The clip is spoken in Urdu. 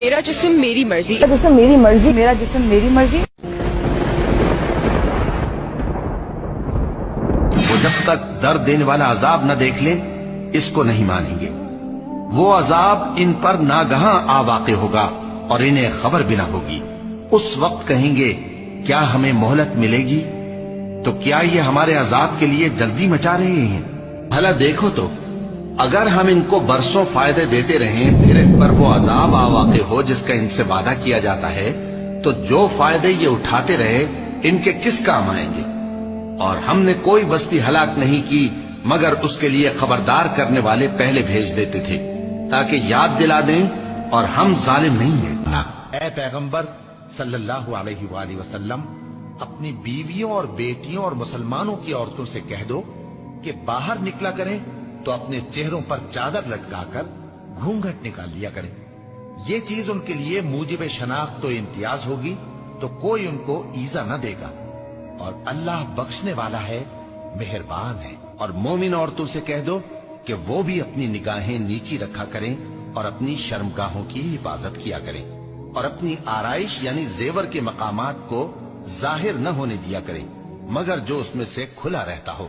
میرا جسم میری مرضی، میرا جسم میری مرضی، میرا جسم میری مرضی۔ وہ جب تک درد دینے والا عذاب نہ دیکھ لیں اس کو نہیں مانیں گے۔ وہ عذاب ان پر ناگہاں آ واقع ہوگا اور انہیں خبر بھی نہ ہوگی۔ اس وقت کہیں گے کیا ہمیں مہلت ملے گی؟ تو کیا یہ ہمارے عذاب کے لیے جلدی مچا رہے ہیں؟ بھلا دیکھو تو اگر ہم ان کو برسوں فائدے دیتے رہیں پھر ان پر وہ عذاب آ واقع ہو جس کا ان سے وعدہ کیا جاتا ہے تو جو فائدے یہ اٹھاتے رہے ان کے کس کام آئیں گے؟ اور ہم نے کوئی بستی ہلاک نہیں کی مگر اس کے لیے خبردار کرنے والے پہلے بھیج دیتے تھے تاکہ یاد دلا دیں اور ہم ظالم نہیں ہیں۔ اے پیغمبر صلی اللہ علیہ وآلہ وسلم اپنی بیویوں اور بیٹیوں اور مسلمانوں کی عورتوں سے کہہ دو کہ باہر نکلا کریں تو اپنے چہروں پر چادر لٹکا کر گھونگھٹ نکال لیا کریں۔ یہ چیز ان کے لیے موجب شناخت و امتیاز ہوگی تو کوئی ان کو ایذا نہ دے گا، اور اللہ بخشنے والا ہے، مہربان ہے۔ اور مومن عورتوں سے کہہ دو کہ وہ بھی اپنی نگاہیں نیچی رکھا کریں اور اپنی شرمگاہوں کی حفاظت کیا کریں، اور اپنی آرائش یعنی زیور کے مقامات کو ظاہر نہ ہونے دیا کریں مگر جو اس میں سے کھلا رہتا ہو۔